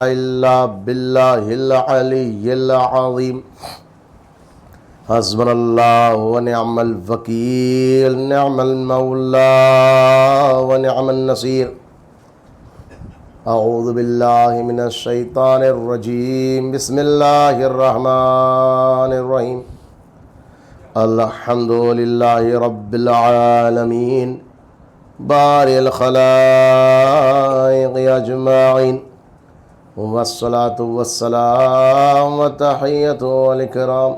إلا بالله العلي العظيم حسبنا الله ونعم الوكيل نعم المولى ونعم النصير أعوذ بالله من الشيطان الرجيم بسم الله الرحمن الرحيم الحمد لله رب العالمين بارئ الخلائق أجمعين والصلاة والسلام والتحية والإكرام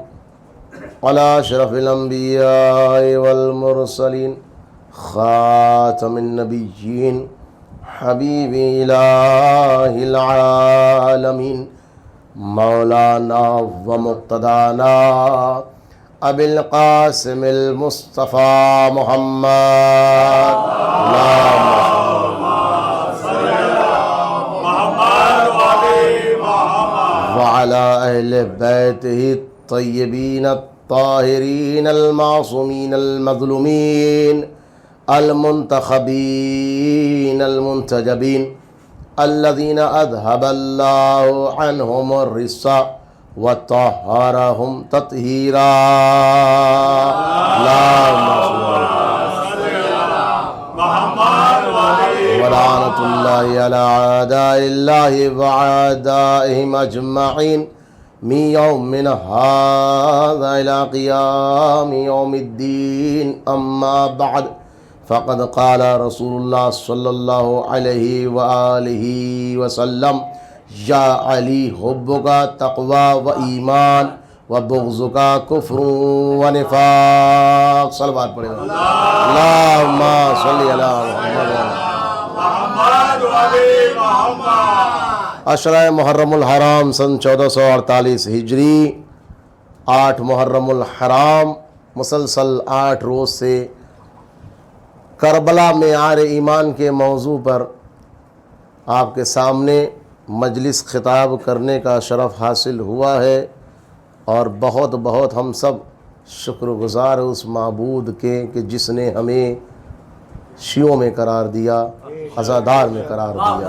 على أشرف الأنبياء والمرسلين خاتم النبيين حبيب إله العالمين مولانا ومقتدانا أبي القاسم المصطفى محمد وعلى أهل بيته الطيبين الطاهرين المعصومين المظلومين المنتخبين المنتجبين الذين أذهب الله عنهم الرجس وطهرهم تطهيرا اللهم صل على محمد ولعنة الله على أعداء الله وأعدائهم أجمعين من يومنا هذا إلى قيام يوم الدين أما بعد فقد قال رسول الله صلى الله عليه وآله وسلم یا علی حبک تقوی و ایمان و بغضک کفر و نفاق صلوات پڑھیں اللہم صلی علی محمد و علی محمد عشرہ محرم الحرام سن 1448 ہجری 8 محرم الحرام مسلسل 8 روز سے کربلا معیار ایمان کے موضوع پر آپ کے سامنے مجلس خطاب کرنے کا شرف حاصل ہوا ہے اور بہت بہت ہم سب شکر گزار اس معبود کے کہ جس نے ہمیں شیعوں میں قرار دیا عزادار میں قرار دیا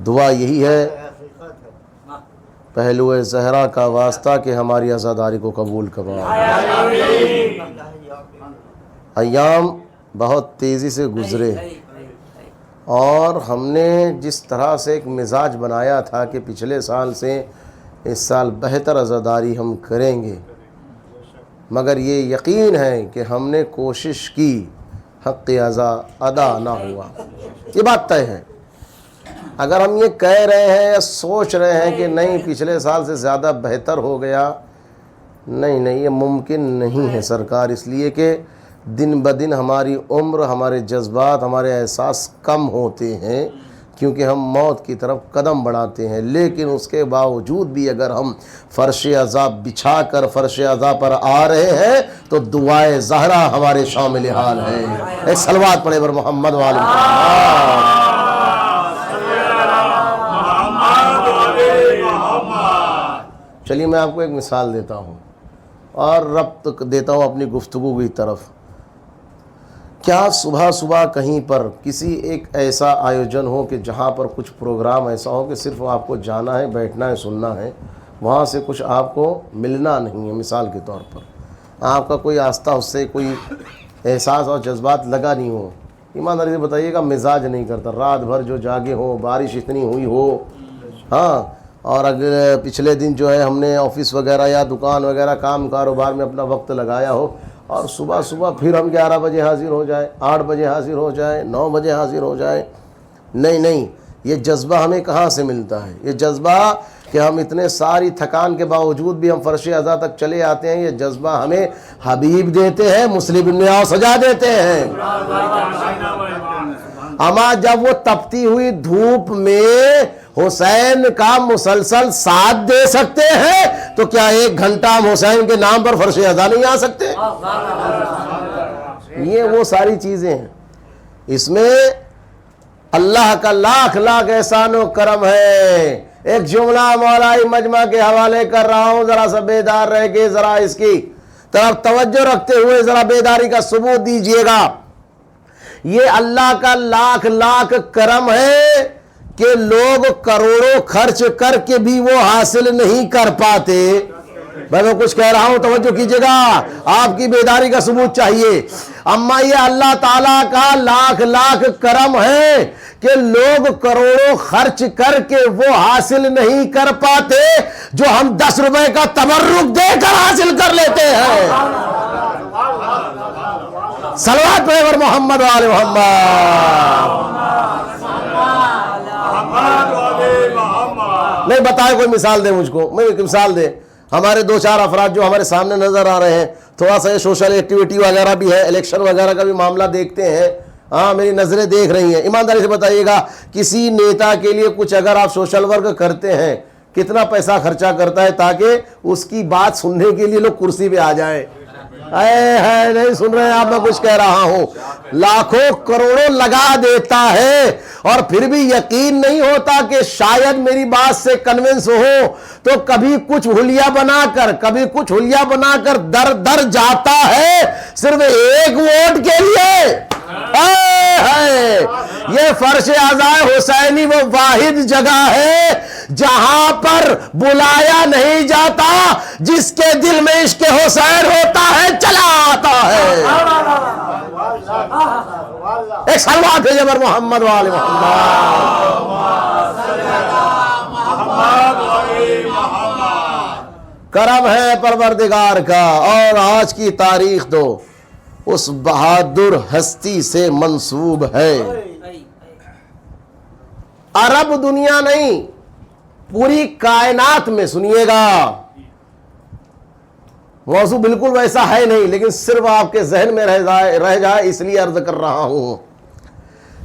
دعا یہی ہے پہلو زہرا کا واسطہ کہ ہماری عزاداری کو قبول کروا ایام بہت تیزی سے گزرے اور ہم نے جس طرح سے ایک مزاج بنایا تھا کہ پچھلے سال سے اس سال بہتر عزاداری ہم کریں گے مگر یہ یقین ہے کہ ہم نے کوشش کی حق عزا ادا نہ ہوا یہ بات طے ہے اگر ہم یہ کہہ رہے ہیں یا سوچ رہے ہیں کہ نہیں پچھلے سال سے زیادہ بہتر ہو گیا نہیں یہ ممکن نہیں ہے سرکار اس لیے کہ دن بدن ہماری عمر ہمارے جذبات ہمارے احساس کم ہوتے ہیں کیونکہ ہم موت کی طرف قدم بڑھاتے ہیں لیکن اس کے باوجود بھی اگر ہم فرش عزا بچھا کر فرش عزا پر آ رہے ہیں تو دعائے زہرا ہمارے شامل حال ہے ایک صلوات پڑھے بر محمد وآل محمد چلیے میں آپ کو ایک مثال دیتا ہوں اور ربط دیتا ہوں اپنی گفتگو کی طرف کیا صبح کہیں پر کسی ایک ایسا آیوجن ہو کہ جہاں پر کچھ پروگرام ایسا ہو کہ صرف آپ کو جانا ہے بیٹھنا ہے سننا ہے وہاں سے کچھ آپ کو ملنا نہیں ہے مثال کے طور پر آپ کا کوئی آستہ اس سے کوئی احساس اور جذبات لگا نہیں ہو ایمانداری سے بتائیے گا مزاج نہیں کرتا رات بھر جو جاگے ہو بارش اتنی ہوئی ہو ہاں اور اگر پچھلے دن جو ہے ہم نے آفس وغیرہ یا دکان وغیرہ کام کاروبار میں اپنا وقت لگایا ہو اور صبح پھر ہم 11 بجے حاضر ہو جائیں 8 بجے حاضر ہو جائیں 9 بجے حاضر ہو جائیں نہیں یہ جذبہ ہمیں کہاں سے ملتا ہے یہ جذبہ کہ ہم اتنے ساری تھکان کے باوجود بھی ہم فرش عزا تک چلے آتے ہیں یہ جذبہ ہمیں حبیب دیتے ہیں مسلم بن سجا دیتے ہیں اما جب وہ تپتی ہوئی دھوپ میں حسین کا مسلسل ساتھ دے سکتے ہیں تو کیا 1 گھنٹہ ہم حسین کے نام پر فرش عزا نہیں آ سکتے یہ وہ ساری چیزیں ہیں اس میں اللہ کا لاکھ احسان و کرم ہے ایک جملہ مولائی مجمع کے حوالے کر رہا ہوں ذرا سا بیدار رہ کے ذرا اس کی طرف توجہ رکھتے ہوئے ذرا بیداری کا ثبوت دیجئے گا یہ اللہ کا لاکھ لاکھ کرم ہے کہ لوگ کروڑوں خرچ کر کے بھی وہ حاصل نہیں کر پاتے. میں کچھ کہہ رہا ہوں، توجہ کیجئے گا، آپ کی بیداری کا ثبوت چاہیے. اما یہ اللہ تعالیٰ کا لاکھ لاکھ کرم ہے کہ لوگ کروڑوں خرچ کر کے وہ حاصل نہیں کر پاتے جو ہم 10 روپے کا تبرک دے کر حاصل کر لیتے ہیں. صلوات پہ محمد وآل محمد. نہیں بتائے، کوئی مثال دے مجھ کو، میں ایک مثال دے. ہمارے 2-4 افراد جو ہمارے سامنے نظر آ رہے ہیں، تھوڑا سا یہ سوشل ایکٹیویٹی وغیرہ بھی ہے، الیکشن وغیرہ کا بھی معاملہ دیکھتے ہیں. ہاں میری نظریں دیکھ رہی ہیں. ایمانداری سے بتائیے گا، کسی نیتا کے لیے کچھ اگر آپ سوشل ورک کرتے ہیں، کتنا پیسہ خرچہ کرتا ہے تاکہ اس کی بات سننے کے لیے لوگ کرسی پہ آ جائیں؟ نہیں سن رہے ہیں آپ، میں کچھ کہہ رہا ہوں. لاکھوں کروڑوں لگا دیتا ہے اور پھر بھی یقین نہیں ہوتا کہ شاید میری بات سے کنونس ہو، تو کبھی کچھ حلیہ بنا کر در در جاتا ہے صرف ایک ووٹ کے لیے. یہ فرش عزائے حسینی وہ واحد جگہ ہے جہاں پر بلایا نہیں جاتا، جس کے دل میں عشق حسین ہوتا ہے چلا آتا ہے. ایک صلوات ہے جبر محمد وآل محمد. کرم ہے پروردگار کا. اور آج کی تاریخ تو اس بہادر ہستی سے منسوب ہے. عرب دنیا نہیں، پوری کائنات میں، سنیے گا موضوع بالکل ویسا ہے نہیں لیکن صرف آپ کے ذہن میں رہ جائے اس لیے عرض کر رہا ہوں.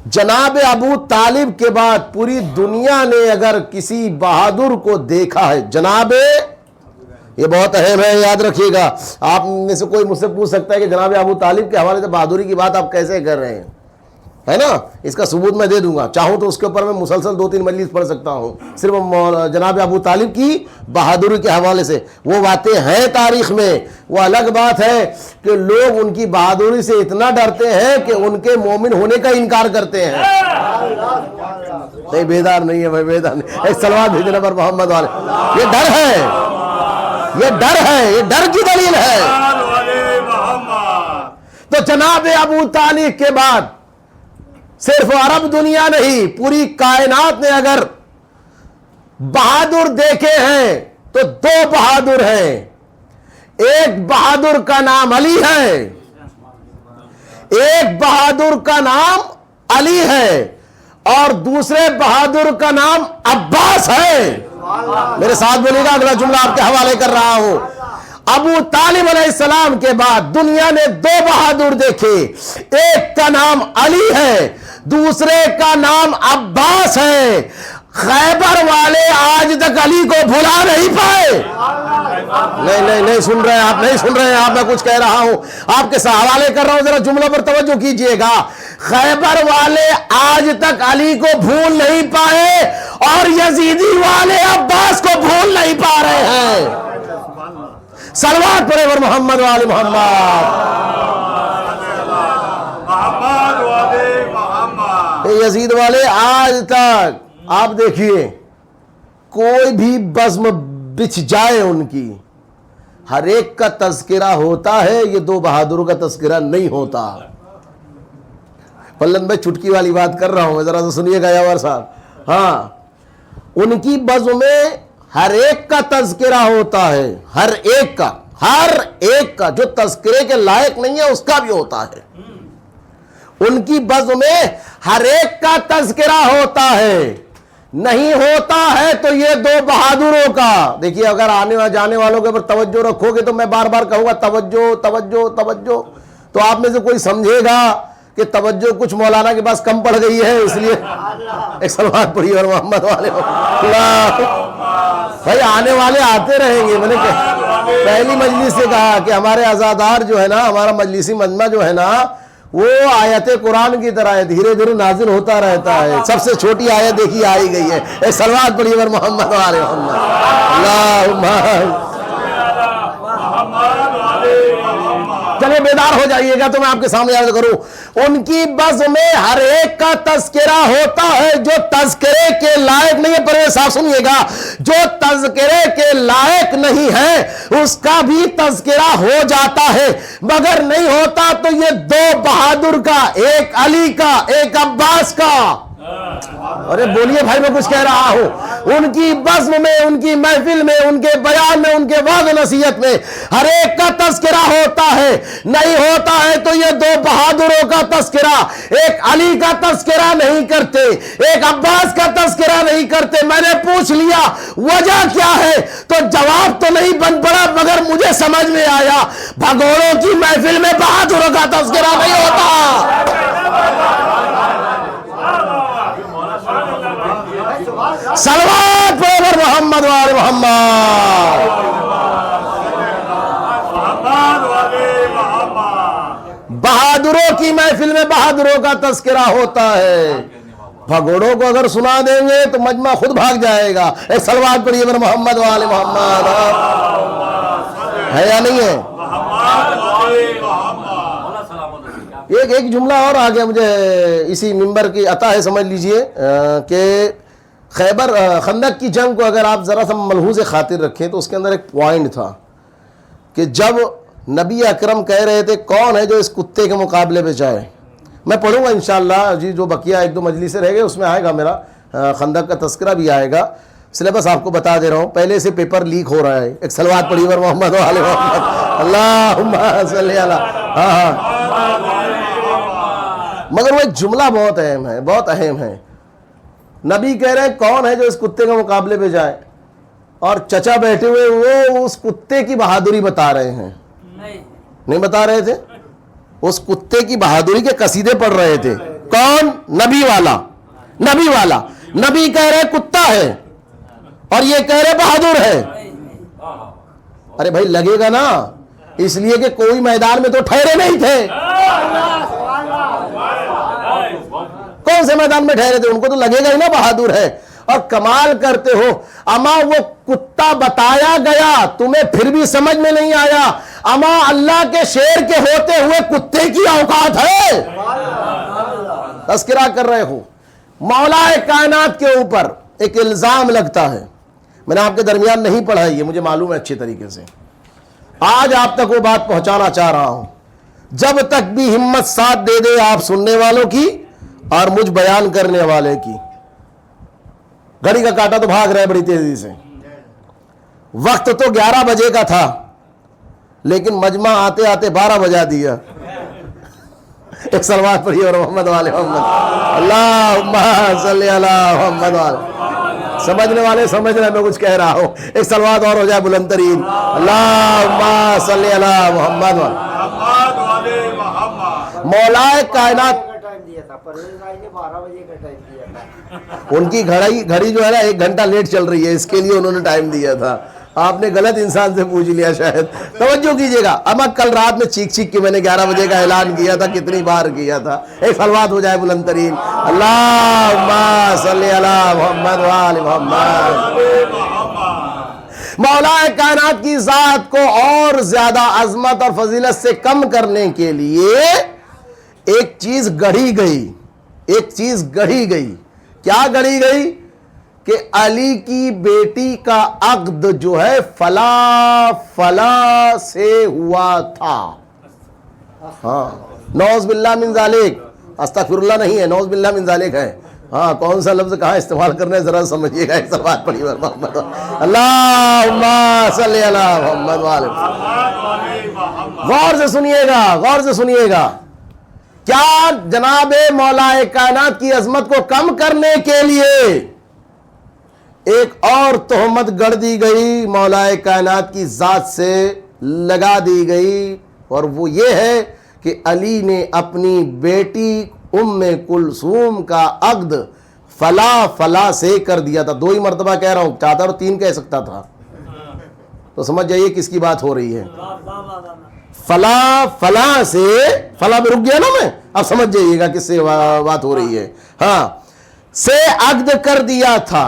جناب ابو طالب کے بعد پوری دنیا نے اگر کسی بہادر کو دیکھا ہے، جناب، یہ بہت اہم ہے، یاد رکھیے گا. آپ میں سے کوئی مجھ سے پوچھ سکتا ہے کہ جناب ابو طالب کے حوالے سے بہادری کی بات آپ کیسے کر رہے ہیں، ہے نا؟ اس کا ثبوت میں دے دوں گا، چاہوں تو اس کے اوپر میں مسلسل 2-3 مجلس پڑھ سکتا ہوں صرف جناب ابو طالب کی بہادری کے حوالے سے. وہ باتیں ہیں تاریخ میں. وہ الگ بات ہے کہ لوگ ان کی بہادری سے اتنا ڈرتے ہیں کہ ان کے مومن ہونے کا انکار کرتے ہیں. نہیں بیدار نہیں ہے بھائی، بیدار نہیں. ایک صلوات بھیجنا پر محمد والے. یہ ڈر ہے، یہ ڈر ہے، یہ ڈر کی دلیل ہے. تو جناب ابو طالب کے بعد صرف عرب دنیا نہیں، پوری کائنات نے اگر بہادر دیکھے ہیں تو 2 بہادر ہیں. ایک بہادر کا نام علی ہے، ایک بہادر کا نام علی ہے، اور دوسرے بہادر کا نام عباس ہے. میرے ساتھ بولیے گا، اگلا جملہ آپ کے حوالے کر رہا ہوں. ابو طالب علیہ السلام کے بعد دنیا نے 2 بہادر دیکھے. ایک کا نام علی ہے، دوسرے کا نام عباس ہے. خیبر والے آج تک علی کو بھلا نہیں پائے. نہیں سن رہے ہیں آپ، نہیں سن رہے ہیں آپ، میں کچھ کہہ رہا ہوں، آپ کے حوالے کر رہا ہوں، ذرا جملہ پر توجہ کیجئے گا. خیبر والے آج تک علی کو بھول نہیں پائے اور یزیدی والے عباس کو بھول نہیں پا رہے ہیں. صلوات پڑھے پر محمد والے محمد. یزید والے آج تک آپ دیکھیے کوئی بھی بزم بچھ جائے ان کی، ہر ایک کا تذکرہ ہوتا ہے، یہ 2 بہادروں کا تذکرہ نہیں ہوتا. پلن بھائی چٹکی والی بات کر رہا ہوں، ذرا تو سنیے گا یاور صاحب. ہاں، ان کی بزم میں ہر ایک کا تذکرہ ہوتا ہے، ہر ایک کا جو تذکرے کے لائق نہیں ہے اس کا بھی ہوتا ہے. ان کی بزم میں ہر ایک کا تذکرہ ہوتا ہے. نہیں ہوتا ہے تو یہ 2 بہادروں کا. دیکھیے اگر آنے جانے والوں کے اوپر توجہ رکھو گے تو میں بار بار کہوں گا توجہ توجہ توجہ، تو آپ میں سے کوئی سمجھے گا کہ توجہ کچھ مولانا کے پاس کم پڑ گئی ہے، اس لیے ایک صلوات پڑھی اور محمد والے بھائی آنے والے آتے رہیں گے. میں نے پہلی مجلس سے کہا کہ ہمارے عزادار جو ہے نا، ہمارا مجلسی مجمع جو ہے نا، وہ آیت قرآن کی طرح ہے، دھیرے دھیرے نازل ہوتا رہتا ہے. سب سے چھوٹی آیت دیکھی آئی گئی ہے. ایک صلوات پڑھی اور محمد والے محمد. اللہم چلے تھوڑے بیدار ہو جائیے گا تو میں آپ کے سامنے عرض کروں. ان کی بزم میں ہر ایک کا تذکرہ ہوتا ہے جو تذکرے کے لائق نہیں ہے. پر صاحب سنیے گا, جو تذکرے کے لائق نہیں ہے اس کا بھی تذکرہ ہو جاتا ہے, مگر نہیں ہوتا تو یہ دو بہادر کا, ایک علی کا ایک عباس کا. ارے بولیے بھائی, میں کچھ کہہ رہا ہوں. ان کی بزم میں, ان کی محفل میں, ان کے بیان میں, ان کے وعظ نصیحت میں ہر ایک کا تذکرہ ہوتا ہے. نہیں ہوتا ہے تو یہ دو بہادروں کا تذکرہ, ایک علی کا تذکرہ نہیں کرتے, ایک عباس کا تذکرہ نہیں کرتے. میں نے پوچھ لیا وجہ کیا ہے, تو جواب تو نہیں بن پڑا, مگر مجھے سمجھ میں آیا بھگوڑوں کی محفل میں بہادروں کا تذکرہ نہیں ہوتا. صلوات پر محمد وآل محمد. بہادروں کی محفل میں بہادروں کا تذکرہ ہوتا ہے. بھگوڑوں کو اگر سنا دیں گے تو مجمع خود بھاگ جائے گا. ایک صلوات پڑھیے پر محمد وآل محمد. ہے یا نہیں ہے؟ ایک جملہ اور آ گیا مجھے اسی منبر کی عطا ہے, سمجھ لیجئے کہ خیبر خندق کی جنگ کو اگر آپ ذرا سا ملحوظ خاطر رکھیں تو اس کے اندر ایک پوائنٹ تھا کہ جب نبی اکرم کہہ رہے تھے کون ہے جو اس کتے کے مقابلے پہ جائے. میں پڑھوں گا انشاءاللہ جی, جو بقیہ ایک دو مجلسیں رہ گئے اس میں آئے گا, میرا خندق کا تذکرہ بھی آئے گا. سلیبس آپ کو بتا دے رہا ہوں, پہلے سے پیپر لیک ہو رہا ہے. ایک صلوات پڑھی پر محمد وآل محمد. اللہم صلی علی. ہاں مگر وہ ایک جملہ بہت اہم ہے, بہت اہم ہے. نبی کہہ رہے ہیں کون ہے جو اس کتے کے مقابلے پہ جائے, اور چچا بیٹھے ہوئے وہ اس کتے کی بہادری بتا رہے ہیں. نہیں بتا رہے تھے, اس کتے کی بہادری کے قصیدے پڑھ رہے تھے. کون؟ نبی والا. نبی والا. نبی کہہ رہے کتا ہے اور یہ کہہ رہے بہادر ہے. ارے بھائی لگے گا نا, اس لیے کہ کوئی میدان میں تو ٹھہرے نہیں تھے. کون سے میدان میں ٹھہرے تھے, ان کو تو لگے گا ہی نا بہادر ہے. اور کمال کرتے ہو, اما وہ کتا بتایا گیا تمہیں پھر بھی سمجھ میں نہیں آیا, اما اللہ کے شیر کے ہوتے ہوئے کتے کی اوقات ہے. تذکرہ کر رہے ہو. مولا کائنات کے اوپر ایک الزام لگتا ہے, میں نے آپ کے درمیان نہیں پڑھا, یہ مجھے معلوم ہے اچھے طریقے سے, آج آپ تک وہ بات پہنچانا چاہ رہا ہوں. جب تک بھی ہمت ساتھ دے دے آپ سننے والوں کی اور مجھ بیان کرنے والے کی. گھڑی کا کاٹا تو بھاگ رہا ہے بڑی تیزی سے. وقت تو 11 بجے کا تھا لیکن مجمع آتے آتے 12 بجا دیا. ایک صلوات پڑھیے اور محمد والے محمد. اللہم صلی علی محمد والے. سمجھنے والے سمجھ رہے, میں کچھ کہہ رہا ہوں. ایک صلوات اور ہو جائے بلند ترین. اللہم صلی علی محمد والے. مولا کائنات ان کی گھڑی جو ہے نا 1 گھنٹہ لیٹ چل رہی ہے, اس کے لیے انہوں نے ٹائم دیا تھا. آپ نے غلط انسان سے پوچھ لیا شاید. توجہ کیجئے گا. اما کل رات میں چیخ چیخ کے میں نے 11 بجے کا اعلان کیا تھا, کتنی بار کیا تھا. ایک صلوات ہو جائے بلند ترین. اللہم صلی علی محمد وآل محمد. مولا کائنات کی ذات کو اور زیادہ عظمت اور فضیلت سے کم کرنے کے لیے ایک چیز گڑھی گئی. ایک چیز گڑھی گئی. کیا گڑھی گئی؟ کہ علی کی بیٹی کا عقد جو ہے فلا فلا سے ہوا تھا. ہاں, نعوذ باللہ من ذالک. استغفر اللہ نہیں ہے, نعوذ باللہ من ذالک ہے. ہاں, کون سا لفظ کہاں استعمال کرنا ہے ذرا سمجھیے گا. ایک بات پڑھی محمد. اللہم صلی علی محمد والے. غور سے سنیے گا, غور سے سنیے گا. کیا جناب مولا کائنات کی عظمت کو کم کرنے کے لیے ایک اور تہمت گڑ دی گئی, مولا کائنات کی ذات سے لگا دی گئی, اور وہ یہ ہے کہ علی نے اپنی بیٹی ام کلثوم کا عقد فلا فلا سے کر دیا تھا. 2 ہی مرتبہ کہہ رہا ہوں, چاہتا اور 3 کہہ سکتا تھا. تو سمجھ جائیے کس کی بات ہو رہی ہے. فلا فلا سے, فلا میں رک گیا نا میں, اب سمجھ جائیے گا کس سے بات ہو رہی ہے. ہاں, سے عقد کر دیا تھا.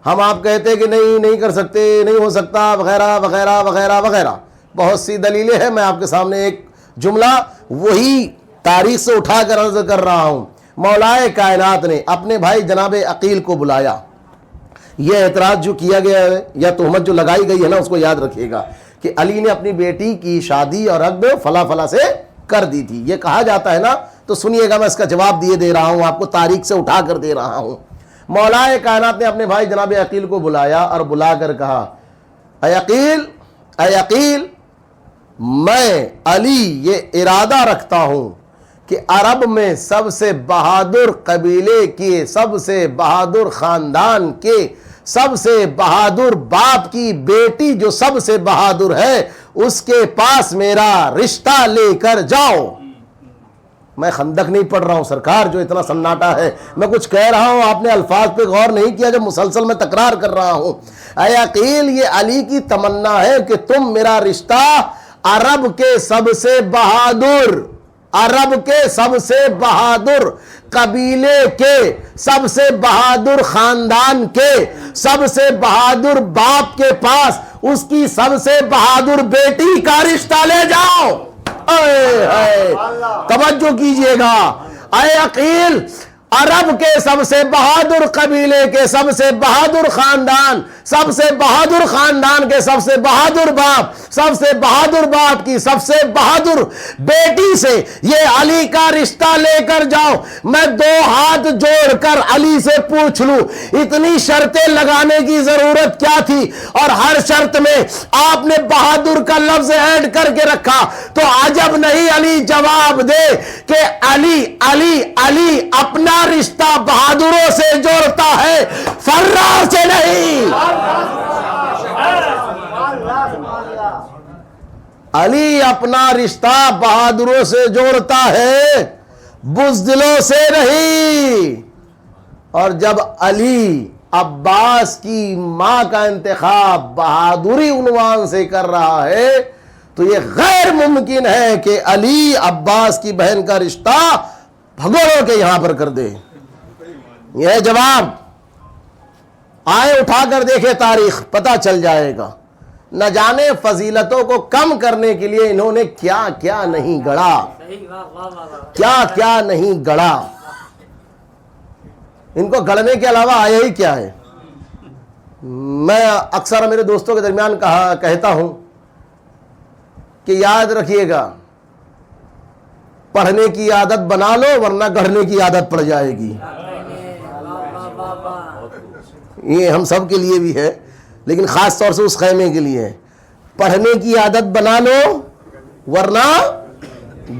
ہم آپ کہتے کہ نہیں کر سکتے, نہیں ہو سکتا وغیرہ وغیرہ وغیرہ وغیرہ. بہت سی دلیلیں ہیں، میں آپ کے سامنے ایک جملہ وہی تاریخ سے اٹھا کر عرض کر رہا ہوں۔ مولائے کائنات نے اپنے بھائی جناب عقیل کو بلایا۔ یہ اعتراض جو کیا گیا ہے یا تہمت جو لگائی گئی ہے نا، اس کو یاد رکھیے گا کہ علی نے اپنی بیٹی کی شادی اور عقد فلاں فلاں سے کر دی تھی، یہ کہا جاتا ہے نا، تو سنیے گا، میں اس کا جواب دے رہا ہوں آپ کو، تاریخ سے اٹھا کر دے رہا ہوں۔ مولائے کائنات نے اپنے بھائی جناب عقیل کو بلایا اور بلا کر کہا، اے عقیل، میں علی یہ ارادہ رکھتا ہوں کہ عرب میں سب سے بہادر قبیلے کے، سب سے بہادر خاندان کے، سب سے بہادر باپ کی بیٹی جو سب سے بہادر ہے، اس کے پاس میرا رشتہ لے کر جاؤ۔ میں خندق نہیں پڑھ رہا ہوں سرکار، جو اتنا سناٹا ہے، میں کچھ کہہ رہا ہوں، آپ نے الفاظ پہ غور نہیں کیا، جب مسلسل میں تکرار کر رہا ہوں۔ اے عقیل، یہ علی کی تمنا ہے کہ تم میرا رشتہ عرب کے سب سے بہادر، عرب کے سب سے بہادر قبیلے کے، سب سے بہادر خاندان کے، سب سے بہادر باپ کے پاس اس کی سب سے بہادر بیٹی کا رشتہ لے جاؤ۔ توجہ کیجئے گا، اے عقیل، عرب کے سب سے بہادر قبیلے کے، سب سے بہادر خاندان، سب سے بہادر خاندان کے سب سے بہادر باپ، سب سے بہادر باپ کی سب سے بہادر بیٹی سے یہ علی کا رشتہ لے کر جاؤ۔ میں دو ہاتھ جوڑ کر علی سے پوچھ لوں، اتنی شرطیں لگانے کی ضرورت کیا تھی؟ اور ہر شرط میں آپ نے بہادر کا لفظ ایڈ کر کے رکھا، تو عجب نہیں علی جواب دے کہ علی علی علی اپنا رشتہ بہادروں سے جوڑتا ہے، فرار سے نہیں۔ علی اپنا رشتہ بہادروں سے جوڑتا ہے، بزدلوں سے نہیں۔ اور جب علی عباس کی ماں کا انتخاب بہادری عنوان سے کر رہا ہے، تو یہ غیر ممکن ہے کہ علی عباس کی بہن کا رشتہ بھگوڑوں کے یہاں پر کر دے۔ یہ جواب آئے اٹھا کر دیکھے تاریخ، پتہ چل جائے گا۔ نہ جانے فضیلتوں کو کم کرنے کے لیے انہوں نے کیا کیا نہیں گڑا، کیا کیا نہیں گڑا۔ ان کو گڑنے کے علاوہ آیا ہی کیا ہے؟ میں اکثر میرے دوستوں کے درمیان کہتا ہوں کہ یاد رکھیے گا، پڑھنے کی عادت بنا لو ورنہ گڑھنے کی عادت پڑ جائے گی۔ یہ ہم سب کے لیے بھی ہے، لیکن خاص طور سے اس خیمے کے لیے ہے۔ پڑھنے کی عادت بنا لو ورنہ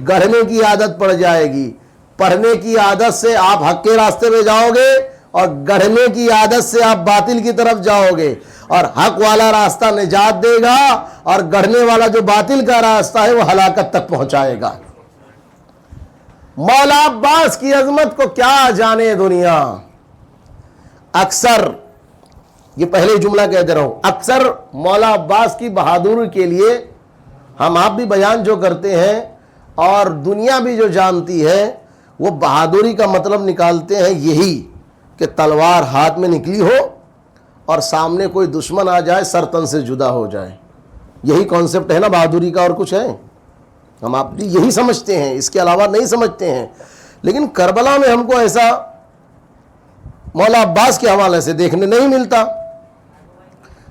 گڑھنے کی عادت پڑ جائے گی۔ پڑھنے کی عادت سے آپ حق کے راستے پہ جاؤ گے، اور گڑھنے کی عادت سے آپ باطل کی طرف جاؤ گے، اور حق والا راستہ نجات دے گا، اور گڑھنے والا جو باطل کا راستہ ہے وہ ہلاکت تک پہنچائے گا۔ مولا عباس کی عظمت کو کیا جانے دنیا۔ اکثر یہ پہلے جملہ کہہ دے رہا ہوں، اکثر مولا عباس کی بہادری کے لیے ہم آپ بھی بیان جو کرتے ہیں اور دنیا بھی جو جانتی ہے، وہ بہادری کا مطلب نکالتے ہیں یہی کہ تلوار ہاتھ میں نکلی ہو اور سامنے کوئی دشمن آ جائے، سر تن سے جدا ہو جائے۔ یہی کانسیپٹ ہے نا بہادری کا، اور کچھ ہے؟ ہم آپ بھی یہی سمجھتے ہیں، اس کے علاوہ نہیں سمجھتے ہیں۔ لیکن کربلا میں ہم کو ایسا مولا عباس کے حوالے سے دیکھنے نہیں ملتا۔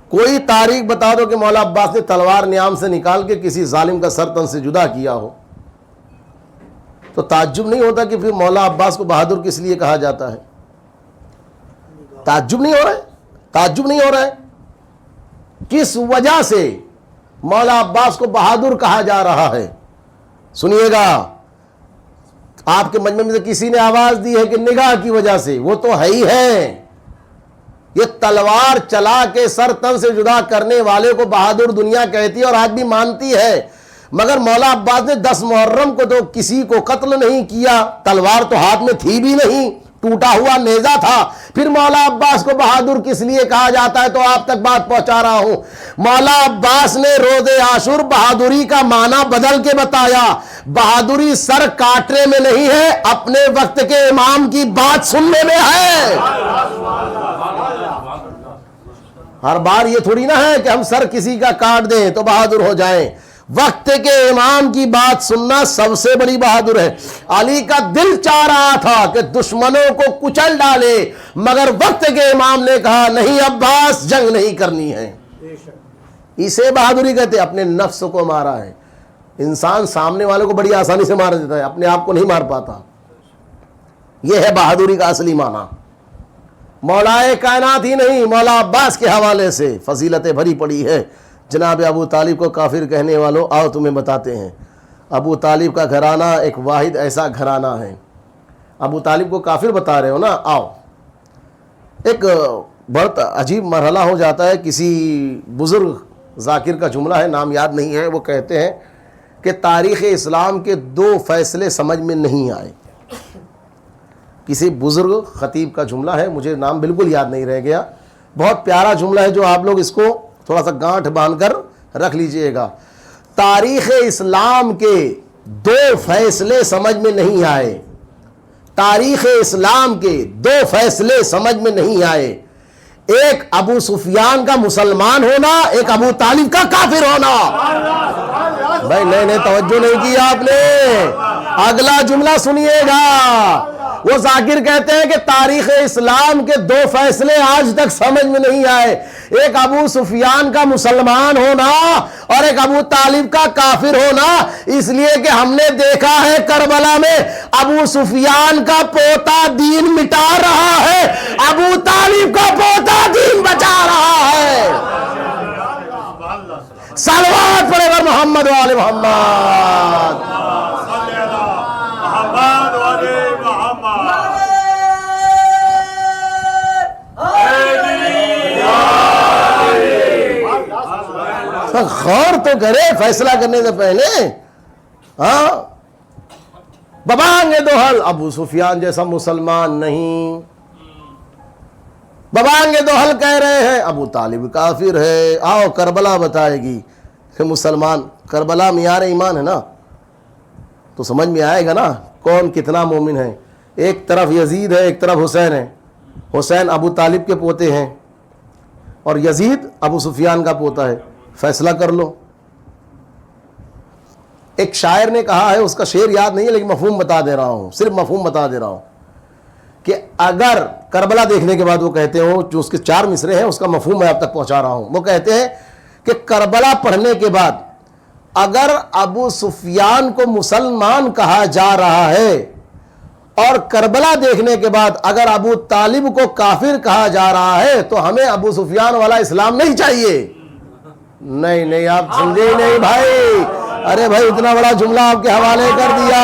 کوئی تاریخ بتا دو کہ مولا عباس نے تلوار نیام سے نکال کے کسی ظالم کا سر تن سے جدا کیا ہو، تو تعجب نہیں ہوتا کہ پھر مولا عباس کو بہادر کس لیے کہا جاتا ہے؟ تعجب نہیں ہو رہا ہے؟ تعجب نہیں ہو رہا ہے؟ کس وجہ سے مولا عباس کو بہادر کہا جا رہا ہے؟ سنیے گا، آپ کے مجمع میں سے کسی نے آواز دی ہے کہ نگاہ کی وجہ سے، وہ تو ہے ہی ہے۔ یہ تلوار چلا کے سر تن سے جدا کرنے والے کو بہادر دنیا کہتی ہے اور آج بھی مانتی ہے، مگر مولا عباس نے 10 محرم کو تو کسی کو قتل نہیں کیا، تلوار تو ہاتھ میں تھی بھی نہیں، ٹوٹا ہوا نیزہ تھا۔ پھر مولا عباس کو بہادر کس لیے کہا جاتا ہے؟ تو آپ تک بات پہنچا رہا ہوں۔ مولا عباس نے روز عاشور بہادری کا معنی بدل کے بتایا۔ بہادری سر کاٹنے میں نہیں ہے، اپنے وقت کے امام کی بات سننے میں ہے۔ ہر بار یہ تھوڑی نہ ہے کہ ہم سر کسی کا کاٹ دیں تو بہادر ہو جائیں۔ وقت کے امام کی بات سننا سب سے بڑی بہادر ہے. علی کا دل چاہ رہا تھا کہ دشمنوں کو کچل ڈالے، مگر وقت کے امام نے کہا نہیں عباس، جنگ نہیں کرنی ہے. اسے بہادری کہتے. اپنے نفس کو مارا ہے. انسان سامنے والے کو بڑی آسانی سے مار دیتا ہے، اپنے آپ کو نہیں مار پاتا. یہ ہے بہادری کا اصلی معنی. مولائے کائنات ہی نہیں، مولا عباس کے حوالے سے فضیلتیں بھری پڑی ہے. جناب ابو طالب کو کافر کہنے والوں، آؤ تمہیں بتاتے ہیں. ابو طالب کا گھرانہ ایک واحد ایسا گھرانہ ہے. ابو طالب کو کافر بتا رہے ہو نا، آؤ. ایک بہت عجیب مرحلہ ہو جاتا ہے. کسی بزرگ ذاکر کا جملہ ہے، نام یاد نہیں ہے، وہ کہتے ہیں کہ تاریخ اسلام کے 2 فیصلے سمجھ میں نہیں آئے. کسی بزرگ خطیب کا جملہ ہے، مجھے نام بالکل یاد نہیں رہ گیا. بہت پیارا جملہ ہے جو آپ لوگ اس کو تھوڑا سا گانٹھ باندھ کر رکھ لیجئے گا. تاریخ اسلام کے 2 فیصلے سمجھ میں نہیں آئے. تاریخ اسلام کے 2 فیصلے سمجھ میں نہیں آئے. ایک ابو سفیان کا مسلمان ہونا، ایک ابو طالب کا کافر ہونا. بھائی نہیں توجہ نہیں کی آپ نے. اگلا جملہ سنیے گا. وہ ذاکر کہتے ہیں کہ تاریخ اسلام کے 2 فیصلے آج تک سمجھ میں نہیں آئے. ایک ابو سفیان کا مسلمان ہونا اور ایک ابو طالب کا کافر ہونا. اس لیے کہ ہم نے دیکھا ہے کربلا میں ابو سفیان کا پوتا دین مٹا رہا ہے، ابو طالب کا پوتا دین بچا رہا ہے. صلوات پڑھے بر محمد و آل محمد. غور تو کرے فیصلہ کرنے سے پہلے. ہاں ببانگے دوہل، ابو سفیان جیسا مسلمان نہیں. ببانگے دوہل کہہ رہے ہیں ابو طالب کافر ہے. آؤ کربلا بتائے گی کہ مسلمان. کربلا معیار ایمان ہے نا، تو سمجھ میں آئے گا نا کون کتنا مومن ہے. ایک طرف یزید ہے، ایک طرف حسین ہے. حسین ابو طالب کے پوتے ہیں اور یزید ابو سفیان کا پوتا ہے. فیصلہ کر لو. ایک شاعر نے کہا ہے، اس کا شعر یاد نہیں ہے لیکن مفہوم بتا دے رہا ہوں، صرف مفہوم بتا دے رہا ہوں کہ اگر کربلا دیکھنے کے بعد وہ کہتے ہو، جو اس کے 4 مصرے ہیں اس کا مفہوم میں آپ تک پہنچا رہا ہوں. وہ کہتے ہیں کہ کربلا پڑھنے کے بعد اگر ابو سفیان کو مسلمان کہا جا رہا ہے اور کربلا دیکھنے کے بعد اگر ابو طالب کو کافر کہا جا رہا ہے تو ہمیں ابو سفیان والا اسلام نہیں چاہیے. نہیں آپ سمجھے ہی نہیں بھائی. ارے بھائی اتنا بڑا جملہ آپ کے حوالے کر دیا.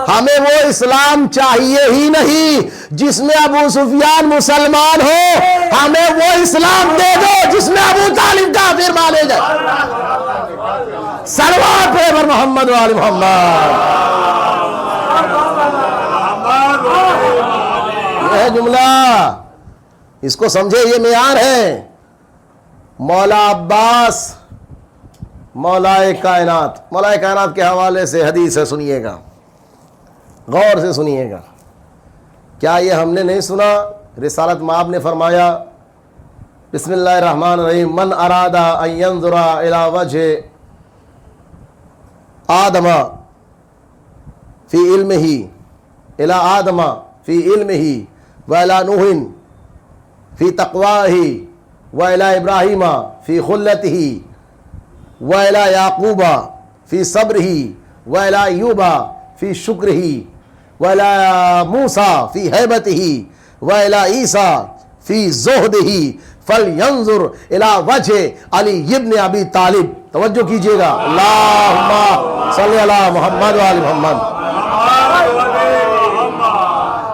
ہمیں وہ اسلام چاہیے ہی نہیں جس میں ابو سفیان مسلمان ہو. ہمیں وہ اسلام دے دو جس میں ابو طالب کافر مانے جائے. صلوات پڑھے پر محمد و آل محمد. یہ ہے جملہ، اس کو سمجھے، یہ معیار ہے. مولا عباس مولائے کائنات. مولائے کائنات کے حوالے سے حدیث ہے، سنیے گا، غور سے سنیے گا. کیا یہ ہم نے نہیں سنا؟ رسالت مآب نے فرمایا بسم اللہ الرحمن الرحیم من اراد ان ينظر الى وجه آدم فی علمہ الى آدم فی علمہ وإلى نوح فی تقواہ وإلى ابراہیم فی خلتہ وإلى یعقوب فی صبرہ وإلى ایوب فی شکرہ وإلى موسیٰ فی ہیبتہ وإلى عیسیٰ فی زہدہ فلینظر الی وجہ علی ابن ابی طالب. توجہ کیجئے گا. اللہم صلی علی محمد و آل محمد.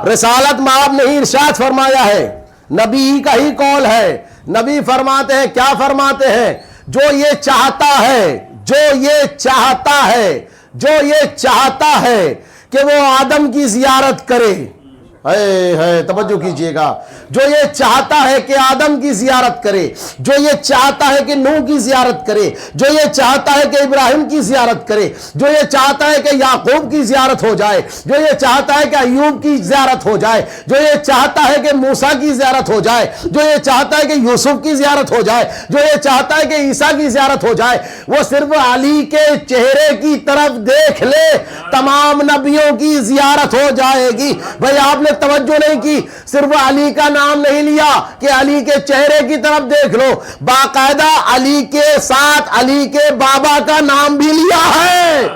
رسالت مآب نے ہی ارشاد فرمایا ہے، نبی کا ہی قول ہے. نبی فرماتے ہیں، کیا فرماتے ہیں؟ جو یہ چاہتا ہے کہ وہ آدم کی زیارت کرے. توجہ کیجئے گا. جو یہ چاہتا ہے کہ آدم کی زیارت کرے، جو یہ چاہتا ہے کہ نوح کی زیارت کرے، جو یہ چاہتا ہے کہ ابراہیم کی زیارت کرے، جو یہ چاہتا ہے کہ یعقوب کی زیارت ہو جائے، جو یہ چاہتا ہے کہ ایوب کی زیارت ہو جائے، جو یہ چاہتا ہے کہ موسیٰ کی زیارت ہو جائے، جو یہ چاہتا ہے کہ یوسف کی زیارت ہو جائے، جو یہ چاہتا ہے کہ عیسیٰ کی زیارت ہو جائے، وہ صرف علی کے چہرے کی طرف دیکھ لے، تمام نبیوں کی زیارت ہو جائے گی۔ بھئی آپ نے توجہ نہیں کی، صرف علی کا نام نہیں لیا کہ علی کے چہرے کی طرف دیکھ لو، باقاعدہ علی کے ساتھ علی کے بابا کا نام بھی لیا ہے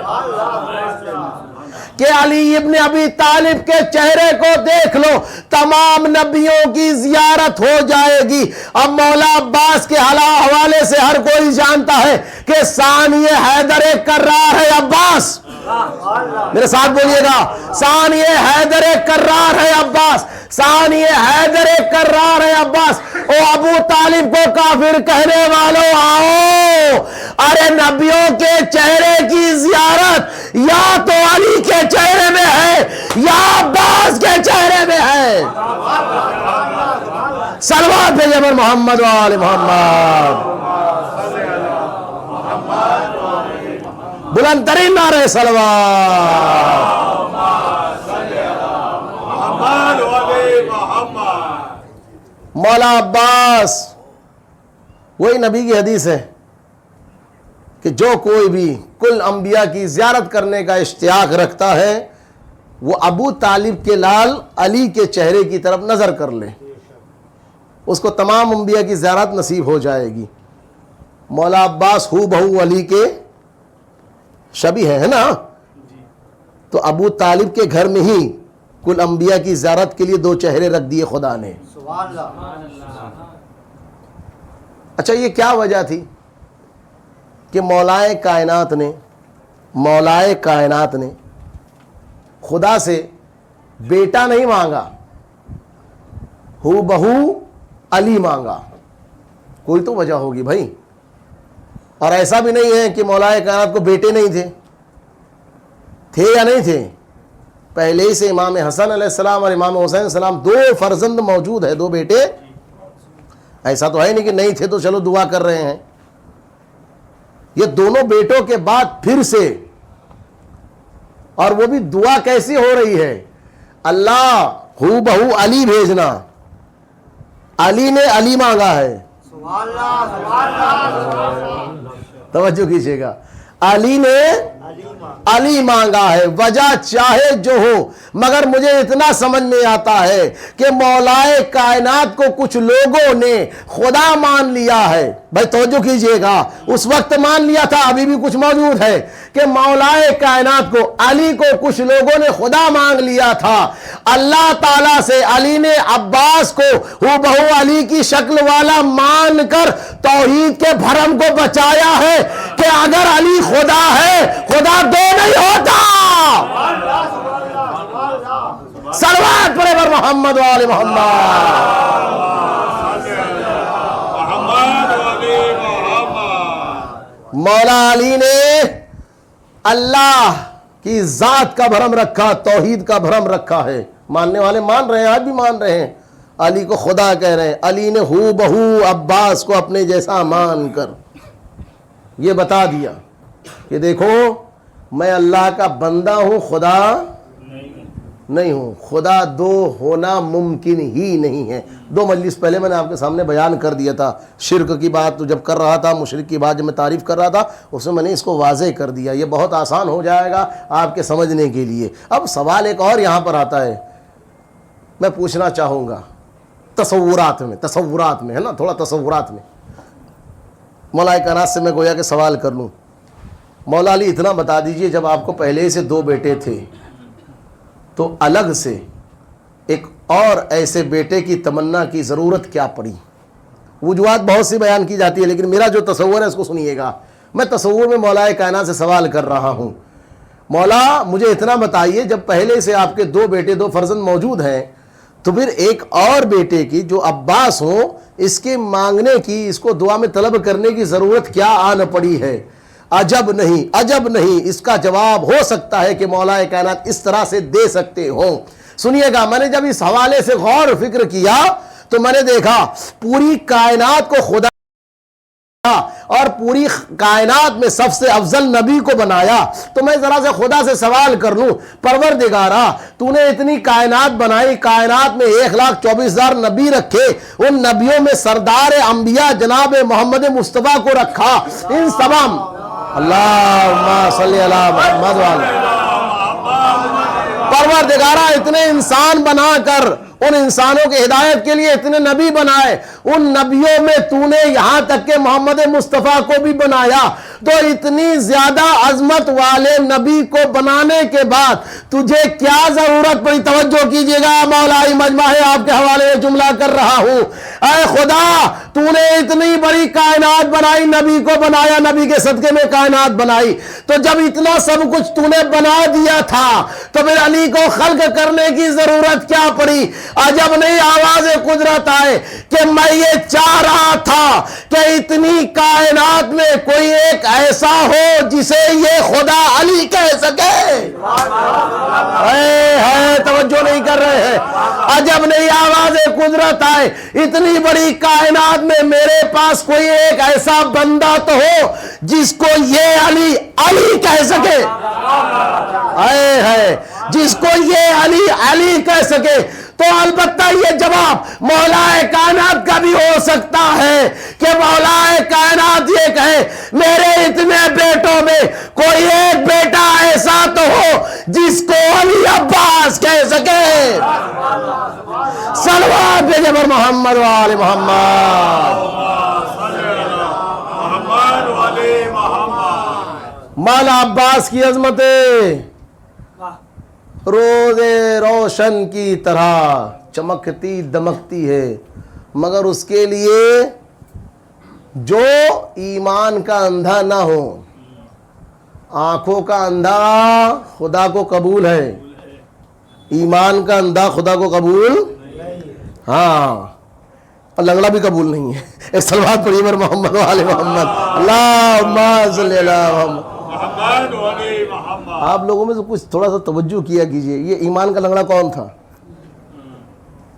کہ علی ابن ابی طالب کے چہرے کو دیکھ لو، تمام نبیوں کی زیارت ہو جائے گی۔ اب مولا عباس کے حوالے سے ہر کوئی جانتا ہے کہ ثانی حیدر کرار ہے عباس، میرے ساتھ بولیے گا، ثانی حیدر کرار ہے عباس، ثانی حیدر کرار ہے عباس۔ او ابو طالب کو کافر کہنے والوں آؤ، ارے نبیوں کے چہرے کی زیارت یا تو علی کے چہرے میں ہے یا عباس کے چہرے میں ہے۔ صلوات بھیجے پر محمد و آل محمد، بلند ترین نعرہ صلوات۔ مولا عباس، وہی نبی کی حدیث ہے کہ جو کوئی بھی کل انبیاء کی زیارت کرنے کا اشتیاق رکھتا ہے وہ ابو طالب کے لال علی کے چہرے کی طرف نظر کر لے، اس کو تمام انبیاء کی زیارت نصیب ہو جائے گی۔ مولا عباس ہو بہو علی کے شبیہ ہے نا، تو ابو طالب کے گھر میں ہی کل انبیاء کی زیارت کے لیے دو چہرے رکھ دیے خدا نے۔ اچھا یہ کیا وجہ تھی کہ مولائے کائنات نے خدا سے بیٹا نہیں مانگا، ہو بہو علی مانگا؟ کوئی تو وجہ ہوگی بھائی۔ اور ایسا بھی نہیں ہے کہ مولائے کائنات کو بیٹے نہیں تھے یا نہیں تھے، پہلے ہی سے امام حسن علیہ السلام اور امام حسین علیہ السلام دو فرزند موجود ہے، دو بیٹے۔ ایسا تو ہے نہیں کہ نہیں تھے تو چلو دعا کر رہے ہیں۔ یہ دونوں بیٹوں کے بعد پھر سے، اور وہ بھی دعا کیسی ہو رہی ہے، اللہ ہو بہو علی بھیجنا، علی نے علی مانگا ہے۔ توجہ کیجئے گا، علی نے علی مانگا ہے، وجہ چاہے جو ہو، مگر مجھے اتنا سمجھ میں آتا ہے کہ مولائے کائنات کو کچھ لوگوں نے خدا مان لیا ہے۔ بھائی توجہ کیجئے گا، اس وقت مان لیا تھا، ابھی بھی کچھ موجود ہے کہ مولائے کائنات کو، علی کو کچھ لوگوں نے خدا مانگ لیا تھا۔ اللہ تعالیٰ سے علی نے عباس کو ہو بہو علی کی شکل والا مان کر توحید کے بھرم کو بچایا ہے کہ اگر علی خدا ہے، خدا دو نہیں ہوتا۔ صلوات پڑھے پر محمد و آل محمد۔ مولا علی نے اللہ کی ذات کا بھرم رکھا، توحید کا بھرم رکھا ہے۔ ماننے والے مان رہے ہیں، آج بھی مان رہے ہیں، علی کو خدا کہہ رہے ہیں۔ علی نے ہو بہو عباس کو اپنے جیسا مان کر یہ بتا دیا کہ دیکھو میں اللہ کا بندہ ہوں، خدا نہیں ہوں، خدا دو ہونا ممکن ہی نہیں ہے۔ دو مجلس پہلے میں نے آپ کے سامنے بیان کر دیا تھا، شرک کی بات جب کر رہا تھا، مشرک کی بات جب میں تعریف کر رہا تھا، اس میں نے اس کو واضح کر دیا، یہ بہت آسان ہو جائے گا آپ کے سمجھنے کے لیے۔ اب سوال ایک اور یہاں پر آتا ہے، میں پوچھنا چاہوں گا تصورات میں ہے نا، تھوڑا تصورات میں مولا کائنات سے میں گویا کہ سوال کر لوں، مولا علی اتنا بتا دیجئے، جب آپ کو پہلے سے دو بیٹے تھے تو الگ سے ایک اور ایسے بیٹے کی تمنا کی ضرورت کیا پڑی؟ وجوہات بہت سی بیان کی جاتی ہے، لیکن میرا جو تصور ہے اس کو سنیے گا۔ میں تصور میں مولا کائنات سے سوال کر رہا ہوں، مولا مجھے اتنا بتائیے، جب پہلے سے آپ کے دو بیٹے، دو فرزند موجود ہیں، تو پھر ایک اور بیٹے کی جو عباس ہوں، اس کے مانگنے کی، اس کو دعا میں طلب کرنے کی ضرورت کیا آن پڑی ہے؟ عجب نہیں، اس کا جواب ہو سکتا ہے کہ مولا کائنات اس طرح سے دے سکتے ہوں۔ سنیے گا، میں نے جب اس حوالے سے غور و فکر کیا تو میں نے دیکھا پوری کائنات کو خدا اور پوری کائنات میں سب سے افضل نبی کو بنایا. تو میں ذرا سے خدا سے سوال کر لوں، پروردگارا تو نے اتنی کائنات بنائی، کائنات میں 1,24,000 نبی رکھے، ان نبیوں میں سردار انبیاء جناب محمد مصطفیٰ کو رکھا، ان تمام اللہم صلی علی محمد وعلی پروردگارا اتنے انسان بنا کر ان انسانوں کے ہدایت کے لیے اتنے نبی بنائے، ان نبیوں میں تو نے یہاں تک کہ محمد مصطفیٰ کو بھی بنایا. تو اتنی زیادہ عظمت والے نبی کو بنانے کے بعد تجھے کیا ضرورت پڑی؟ توجہ کیجئے گا، مولائی مجمع ہے آپ کے حوالے جملہ کر رہا ہوں. اے خدا تو نے اتنی بڑی کائنات بنائی، نبی کو بنایا، نبی کے صدقے میں کائنات بنائی. تو جب اتنا سب کچھ تو نے بنا دیا تھا تو پھر علی کو خلق کرنے کی ضرورت کیا پڑی؟ عجب نہیں آواز قدرت آئے کہ میں یہ چاہ رہا تھا کہ اتنی کائنات میں کوئی ایک ایسا ہو جسے یہ خدا علی کہہ سکے. توجہ نہیں کر رہے ہیں. عجب نہیں آواز قدرت آئے اتنی بڑی کائنات میں میرے پاس کوئی ایک ایسا بندہ تو ہو جس کو یہ علی علی کہہ سکے. جس کو یہ علی علی کہہ سکے. تو البتہ یہ جواب مولا کائنات کا بھی ہو سکتا ہے کہ مولا کائنات یہ کہے میرے اتنے بیٹوں میں کوئی ایک بیٹا ایسا تو ہو جس کو علی عباس کہہ سکے. صلوات بے جبر محمد وآل محمد. مولا عباس کی عظمتیں روز روشن کی طرح چمکتی دمکتی ہے، مگر اس کے لیے جو ایمان کا اندھا نہ ہو. آنکھوں کا اندھا خدا کو قبول ہے، ایمان کا اندھا خدا کو قبول ہاں، اور لنگڑا بھی قبول نہیں ہے. ایک صلوات پڑھیے پر محمد وآل محمد. اللہم صلی علی محمد. آپ لوگوں میں سے کچھ تھوڑا سا توجہ کیا کیجئے، یہ ایمان کا لنگڑا کون تھا؟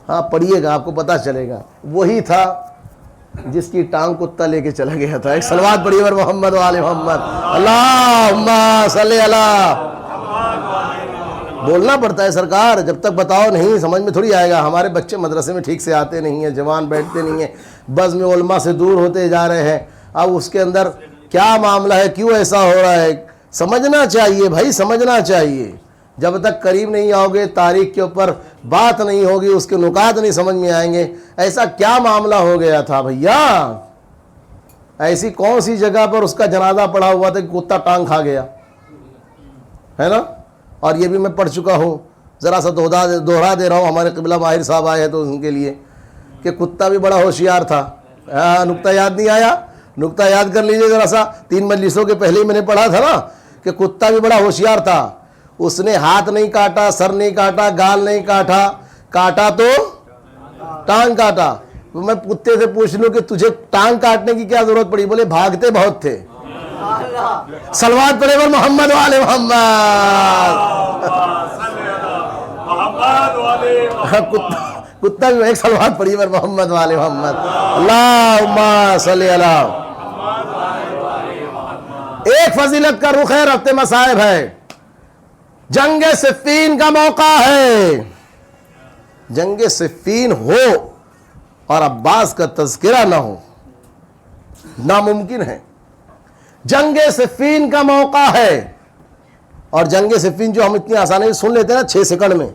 ہاں پڑھیے گا آپ کو پتا چلے گا. وہی تھا جس کی ٹانگ کتا لے کے چلا گیا تھا. ایک صلوات پڑھیے پر محمد وآل محمد. اللہم صلی علی. بولنا پڑتا ہے سرکار، جب تک بتاؤ نہیں سمجھ میں تھوڑی آئے گا. ہمارے بچے مدرسے میں ٹھیک سے آتے نہیں ہیں، جوان بیٹھتے نہیں ہیں، بزم علماء سے دور ہوتے جا رہے ہیں. اب اس کے اندر کیا معاملہ ہے، کیوں ایسا ہو رہا ہے؟ سمجھنا چاہیے بھائی، سمجھنا چاہیے. جب تک قریب نہیں آؤ گے، تاریخ کے اوپر بات نہیں ہوگی، اس کے نکات نہیں سمجھ میں آئیں گے. ایسا کیا معاملہ ہو گیا تھا بھیا؟ ایسی کون سی جگہ پر اس کا جنازہ پڑا ہوا تھا کہ کتا ٹانگ کھا گیا ہے نا؟ اور یہ بھی میں پڑھ چکا ہوں، ذرا سا دوہرا دے رہا ہوں. ہمارے قبلہ ماہر صاحب آئے ہیں تو ان کے لیے کہ کتا بھی بڑا ہوشیار تھا. نکتہ یاد نہیں آیا؟ نکتہ یاد کر لیجئے ذرا سا. 3 مجلسوں کے پہلے ہی میں نے پڑھا تھا نا کہ کتا بھی بڑا ہوشیار تھا. اس نے ہاتھ نہیں کاٹا، سر نہیں کاٹا، گال نہیں کاٹا، کاٹا تو ٹانگ کاٹا. میں کتے سے پوچھ لوں کہ تجھے ٹانگ کاٹنے کی کیا ضرورت پڑی؟ بولے بھاگتے بہت تھے. صلوات پڑھے پر محمد والے محمد. کتا بھی ایک صلوات پڑھی پر محمد والے محمد. اللہم صلی علی. ایک فضیلت کا رخ ہے، رفت مصائب ہے. جنگ صفین کا موقع ہے. جنگ صفین ہو اور عباس کا تذکرہ نہ ہو ناممکن ہے. جنگ صفین کا موقع ہے، اور جنگ صفین جو ہم اتنی آسانی سے سن لیتے ہیں نا 6 سیکنڈ میں.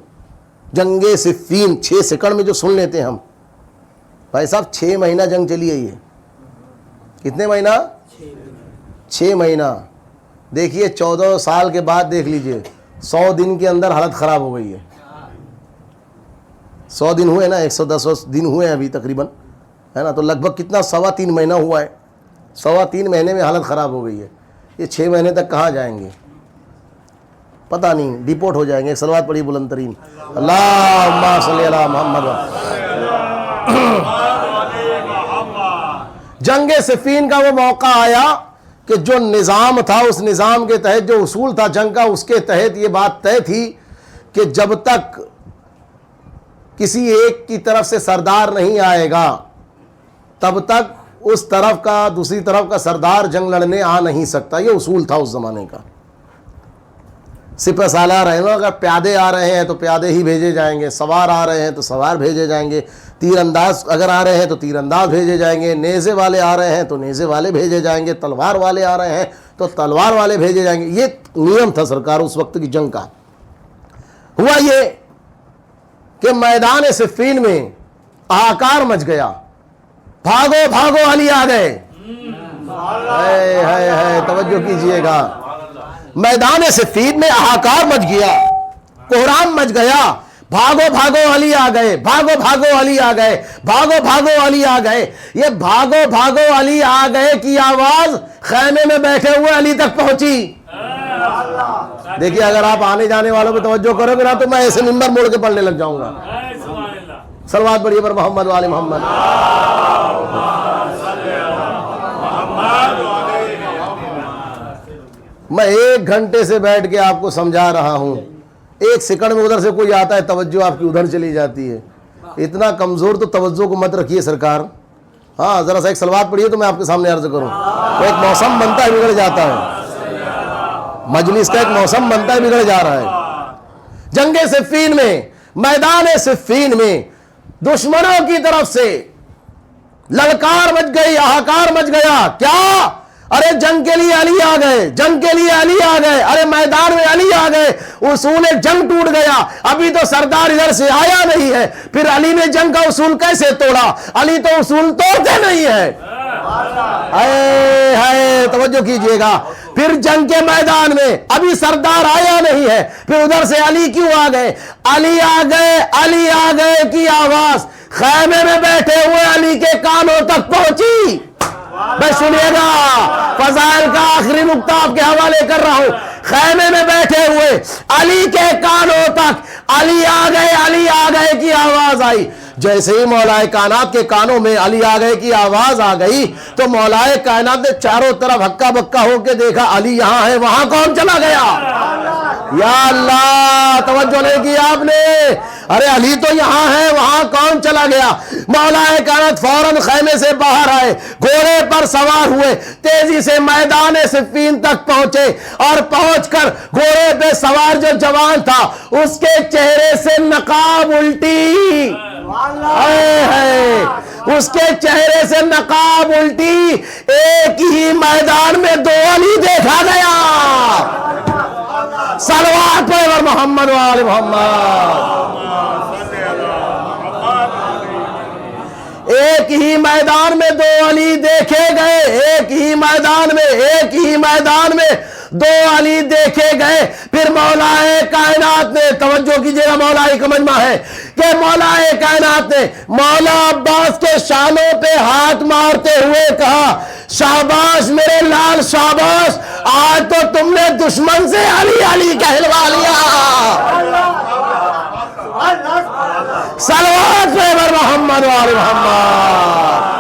جنگ صفین 6 سیکنڈ میں جو سن لیتے ہیں ہم. بھائی صاحب 6 مہینہ جنگ چلی ہے. یہ کتنے مہینہ؟ 6 مہینہ. دیکھیے 14 سال کے بعد دیکھ لیجئے 100 دن کے اندر حالت خراب ہو گئی ہے. 100 دن ہوئے نا، 110 دن ہوئے ہیں ابھی تقریباً، ہے نا؟ تو لگ بھگ کتنا 3.25 مہینہ ہوا ہے. 3.25 مہینے میں حالت خراب ہو گئی ہے. یہ 6 مہینے تک کہاں جائیں گے پتہ نہیں، ڈیپورٹ ہو جائیں گے. صلوات پڑھی بلند ترین. اللہم صلی علی محمد. جنگ صفین کا وہ موقع آیا کہ جو نظام تھا، اس نظام کے تحت جو اصول تھا جنگ کا، اس کے تحت یہ بات طے تھی کہ جب تک کسی ایک کی طرف سے سردار نہیں آئے گا تب تک اس طرف کا دوسری طرف کا سردار جنگ لڑنے آ نہیں سکتا. یہ اصول تھا اس زمانے کا. سپہ سالار ہیں اگر پیادے آ رہے ہیں تو پیادے ہی بھیجے جائیں گے, سوار آ رہے ہیں تو سوار بھیجے جائیں گے, تیر انداز اگر آ رہے ہیں تو تیر انداز بھیجے جائیں گے, نیزے والے آ رہے ہیں تو نیزے والے بھیجے جائیں گے, تلوار والے آ رہے ہیں تو تلوار والے بھیجے جائیں گے. یہ نیم تھا سرکار اس وقت کی جنگ کا. ہوا یہ کہ میدان صفین میں ہاکار مچ گیا, بھاگو بھاگو علی آ گئے. توجہ کیجئے گا, میدان صفین میں ہاکار مچ گیا, کوہرام مچ گیا, بھاگو بھاگو علی آ گئے, بھاگو بھاگو علی آ گئے, بھاگو بھاگو علی آ گئے. یہ بھاگو بھاگو علی آ گئے کی آواز خیمے میں بیٹھے ہوئے علی تک پہنچی. دیکھیے اگر آپ آنے جانے والوں پہ توجہ کرو گے نا تو میں ایسے ممبر موڑ کے پڑھنے لگ جاؤں گا. صلوات پڑھیے پر محمد و آل محمد. میں 1 گھنٹے سے بیٹھ کے آپ کو سمجھا رہا ہوں, 1 سیکنڈ میں ادھر سے کوئی آتا ہے توجہ آپ کی ادھر چلی جاتی ہے. اتنا کمزور تو توجہ کو مت رکھیے سرکار. ہاں ذرا سا ایک صلوات پڑھیے تو میں آپ کے سامنے عرض کروں. تو ایک موسم بنتا ہے بگڑ جاتا ہے, مجلس کا ایک موسم بنتا ہے بگڑ جا رہا ہے. جنگ صفین میں, میدان صفین میں دشمنوں کی طرف سے للکار مچ گئی, ہاکار مچ گیا. کیا؟ ارے جنگ کے لیے علی آ گئے, جنگ کے لیے علی آ گئے, ارے میدان میں علی آ گئے. اصول جنگ ٹوٹ گیا, ابھی تو سردار ادھر سے آیا نہیں ہے, پھر علی نے جنگ کا اصول کیسے توڑا؟ علی تو اصول توڑتے نہیں ہے. اے توجہ کیجئے گا, پھر جنگ کے میدان میں ابھی سردار آیا نہیں ہے, پھر ادھر سے علی کیوں آ گئے؟ علی آ گئے, علی آ گئے کی آواز خیمے میں بیٹھے ہوئے علی کے کانوں تک پہنچی. بس سنیے گا, فضائل کا آخری نقطہ آپ کے حوالے کر رہا ہوں. خیمے میں بیٹھے ہوئے علی کے کانوں تک علی آ گئے, علی آ گئے کی آواز آئی. جیسے ہی مولا کائنات کے کانوں میں علی آ گئے کی آواز آ گئی تو مولا کائنات نے چاروں طرف ہکا بکا ہو کے دیکھا, علی یہاں ہے, وہاں کون چلا گیا؟ یا اللہ, توجہ نہیں کی آپ نے. ارے علی تو یہاں ہے, وہاں کون چلا گیا؟ مولا کائنات فوراً خیمے سے باہر آئے, گھوڑے پر سوار ہوئے, تیزی سے میدان صفین تک پہنچے, اور پہنچ کر گھوڑے پہ سوار جو جوان تھا اس کے چہرے سے نقاب الٹی. اس کے چہرے سے نقاب الٹی. ایک ہی میدان میں 2 علی دیکھا گیا. صلوات پر محمد و آل محمد. ایک ہی میدان میں 2 علی دیکھے گئے, ایک ہی میدان میں, ایک ہی میدان میں 2 علی دیکھے گئے. پھر مولا کائنات نے, توجہ کیجئے گا, مولا کا مجمع ہے کہ مولا کائنات نے مولا عباس کے شانوں پہ ہاتھ مارتے ہوئے کہا, شاباش میرے لال, شاباش, آج تو تم نے دشمن سے علی علی کہلوا لیا. صلوات پر محمد و آل محمد.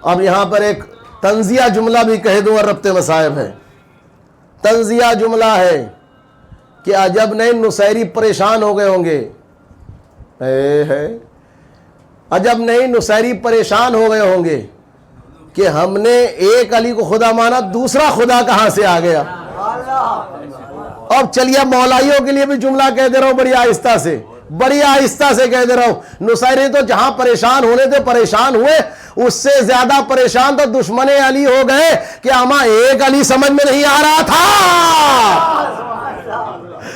اب یہاں پر ایک تنزیہ جملہ بھی کہہ دوں اور ربط مصائب ہے. تنزیہ جملہ ہے کہ عجب نہیں نصیری پریشان ہو گئے ہوں گے. عجب نہیں نصیری پریشان ہو گئے ہوں گے کہ ہم نے ایک علی کو خدا مانا, دوسرا خدا کہاں سے آ گیا. اب چلیے مولائیوں کے لیے بھی جملہ کہہ دے رہا ہوں بڑی آہستہ سے, بڑی آہستہ سے کہہ دے رہا ہوں. نصیری تو جہاں پریشان ہونے تھے پریشان ہوئے, اس سے زیادہ پریشان تو دشمن علی ہو گئے کہ ہمیں ایک علی سمجھ میں نہیں آ رہا تھا.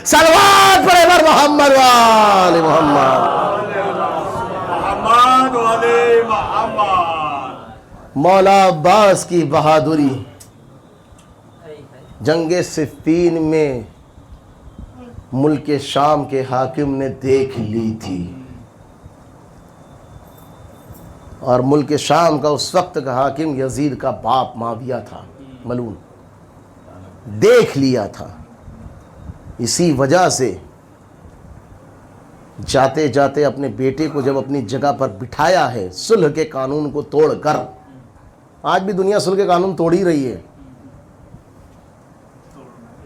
صلوات پڑھے پر محمد و آل محمد. مولا عباس کی بہادری جنگ صفین میں ملک شام کے حاکم نے دیکھ لی تھی, اور ملک شام کا اس وقت کا حاکم یزید کا باپ معاویہ تھا ملعون, دیکھ لیا تھا. اسی وجہ سے جاتے جاتے اپنے بیٹے کو جب اپنی جگہ پر بٹھایا ہے صلح کے قانون کو توڑ کر. آج بھی دنیا صلح کے قانون توڑ ہی رہی ہے.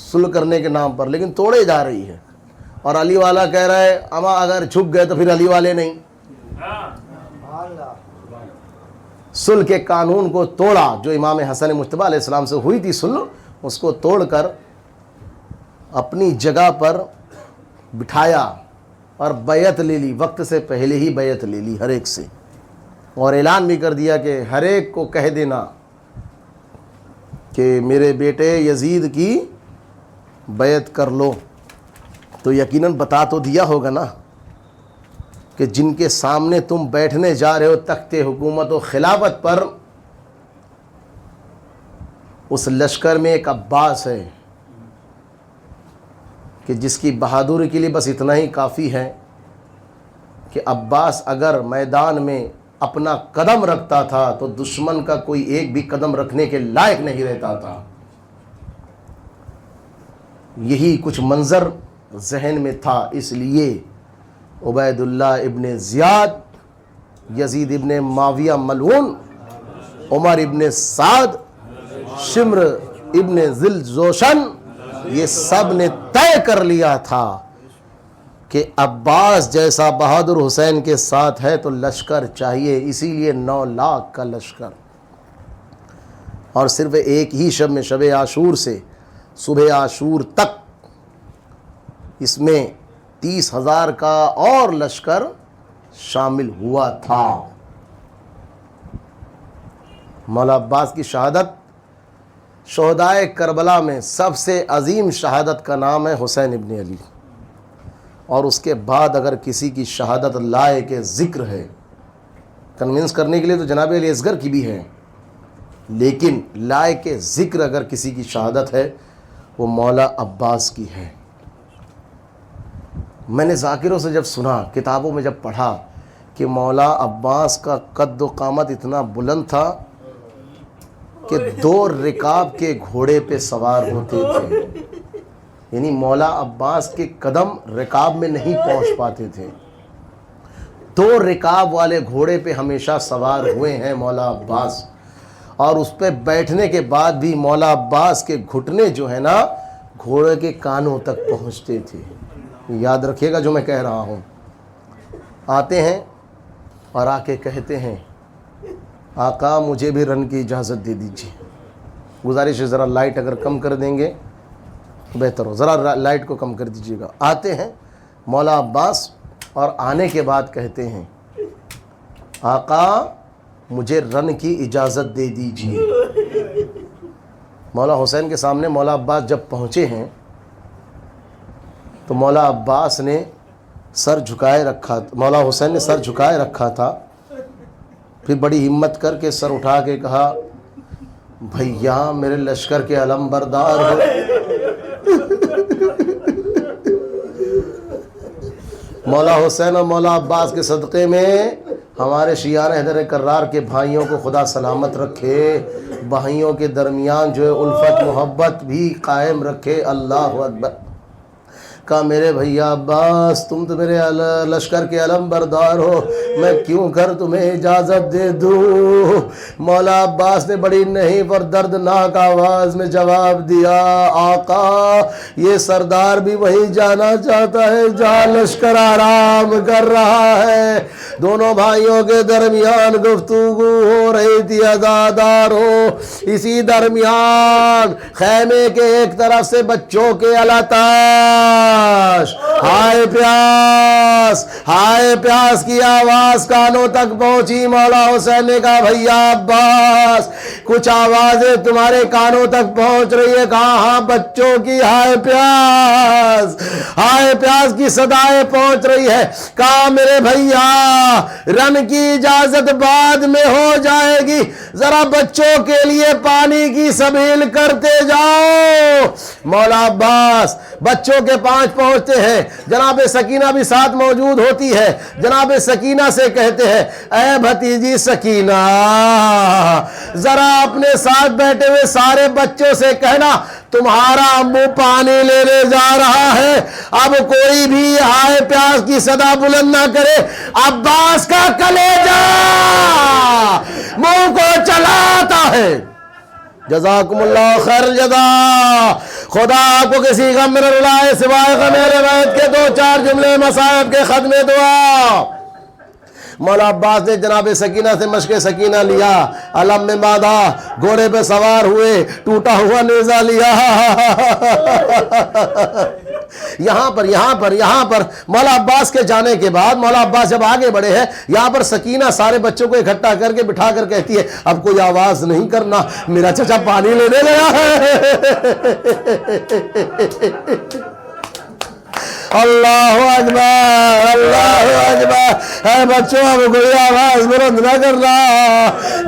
صلح کرنے کے نام پر، لیکن توڑے جا رہی ہے. اور علی والا کہہ رہا ہے اما اگر جھک گئے تو پھر علی والے نہیں. صلح کے قانون کو توڑا، جو امام حسن مجتبیٰ علیہ السلام سے ہوئی تھی صلح، اس کو توڑ کر اپنی جگہ پر بٹھایا اور بیعت لے لی. وقت سے پہلے ہی بیعت لے لی ہر ایک سے، اور اعلان بھی کر دیا کہ ہر ایک کو کہہ دینا کہ میرے بیٹے یزید کی بیعت کر لو. تو یقیناً بتا تو دیا ہوگا نا کہ جن کے سامنے تم بیٹھنے جا رہے ہو تخت حکومت و خلافت پر، اس لشکر میں ایک عباس ہے کہ جس کی بہادری کے لیے بس اتنا ہی کافی ہے کہ عباس اگر میدان میں اپنا قدم رکھتا تھا تو دشمن کا کوئی ایک بھی قدم رکھنے کے لائق نہیں رہتا تھا. یہی کچھ منظر ذہن میں تھا، اس لیے عبید اللہ ابن زیاد، یزید ابن معاویہ ملعون، عمر ابن سعد، شمر ابن ذل جوشن، یہ سب نے طے کر لیا تھا کہ عباس جیسا بہادر حسین کے ساتھ ہے تو لشکر چاہیے. اسی لیے 9 لاکھ کا لشکر، اور صرف ایک ہی شب میں، شب عاشور سے صبح عاشور تک، اس میں 30,000 کا اور لشکر شامل ہوا تھا. مولا عباس کی شہادت، شہدائے کربلا میں سب سے عظیم شہادت کا نام ہے حسین ابن علی. اور اس کے بعد اگر کسی کی شہادت لائق ذکر ہے، کنونس کرنے کے لیے تو جناب علی اصغر کی بھی ہے، لیکن لائق ذکر اگر کسی کی شہادت ہے وہ مولا عباس کی ہے. میں نے ذاکروں سے جب سنا، کتابوں میں جب پڑھا کہ مولا عباس کا قد و قامت اتنا بلند تھا کہ 2 رکاب کے گھوڑے پہ سوار ہوتے تھے، یعنی مولا عباس کے قدم رکاب میں نہیں پہنچ پاتے تھے. 2 رکاب والے گھوڑے پہ ہمیشہ سوار ہوئے ہیں مولا عباس، اور اس پہ بیٹھنے کے بعد بھی مولا عباس کے گھٹنے جو ہے نا گھوڑے کے کانوں تک پہنچتے تھے. یاد رکھیے گا جو میں کہہ رہا ہوں. آتے ہیں اور آ کے کہتے ہیں آقا مجھے بھی رن کی اجازت دے دیجیے. گزارش ہے ذرا لائٹ اگر کم کر دیں گے بہتر ہو، ذرا لائٹ کو کم کر دیجیے گا. آتے ہیں مولا عباس اور آنے کے بعد کہتے ہیں آقا مجھے رن کی اجازت دے دیجیے. مولا حسین کے سامنے مولا عباس جب پہنچے ہیں تو مولا عباس نے سر جھکائے رکھا، مولا حسین نے سر جھکائے رکھا تھا. پھر بڑی ہمت کر کے سر اٹھا کے کہا بھیا میرے لشکر کے علم بردار ہو. مولا حسین اور مولا عباس کے صدقے میں ہمارے شیعان حیدر کرار کے بھائیوں کو خدا سلامت رکھے، بھائیوں کے درمیان جو ہے الفت محبت بھی قائم رکھے. اللہ اکبر. کہا میرے بھیا عباس تم تو میرے لشکر کے علم بردار ہو، میں کیوں کر تمہیں اجازت دے دوں. مولا عباس نے بڑی نہیں پر دردناک آواز میں جواب دیا آقا یہ سردار بھی وہیں جانا چاہتا ہے جہاں لشکر آرام کر رہا ہے. دونوں بھائیوں کے درمیان گفتگو ہو رہی تھی عزادار ہو. اسی درمیان خیمے کے ایک طرف سے بچوں کے الاتاش، ہائے پیاس، ہائے پیاس کی آواز کانوں تک پہنچی. مولا حسین نے کہا بھیا عباس کچھ آوازیں تمہارے کانوں تک پہنچ رہی ہے. کہا ہاں بچوں کی ہائے پیاس، ہائے پیاس کی صدائیں پہنچ رہی ہے. کہا میرے بھیا رن کی اجازت بعد میں ہو جائے گی، ذرا بچوں کے لیے پانی کی سبیل کرتے جاؤ. مولا عباس بچوں کے پاس پہنچتے ہیں، جناب سکینہ بھی ساتھ موجود ہوتی ہے. جناب سکینہ سے کہتے ہیں اے بھتیجی سکینہ ذرا اپنے ساتھ بیٹھے ہوئے سارے بچوں سے کہنا تمہارا امو پانی لینے جا رہا ہے، اب کوئی بھی ہائے پیاس کی صدا بلند نہ کرے. عباس کا کلیجہ منہ کو چلاتا ہے. جزاکم اللہ خیر الجزا. خدا آپ کو کسی غم میں نہ رلائے سوائے غم اہل بیت کے. 2-4 جملے مصائب کے ختم دعا. مولا عباس نے جناب سکینہ سے مشق سکینہ لیا، علم میں باندھا، گھوڑے پہ سوار ہوئے، ٹوٹا ہوا نیزہ لیا. یہاں پر مولا عباس کے جانے کے بعد مولا عباس جب آگے بڑھے ہیں، یہاں پر سکینہ سارے بچوں کو اکٹھا کر کے بٹھا کر کہتی ہے اب کوئی آواز نہیں کرنا، میرا چچا پانی لینے گیا ہے. اللہ اکبر اللہ اکبر. اے بچوں اب کوئی آواز بلند نہ کرنا،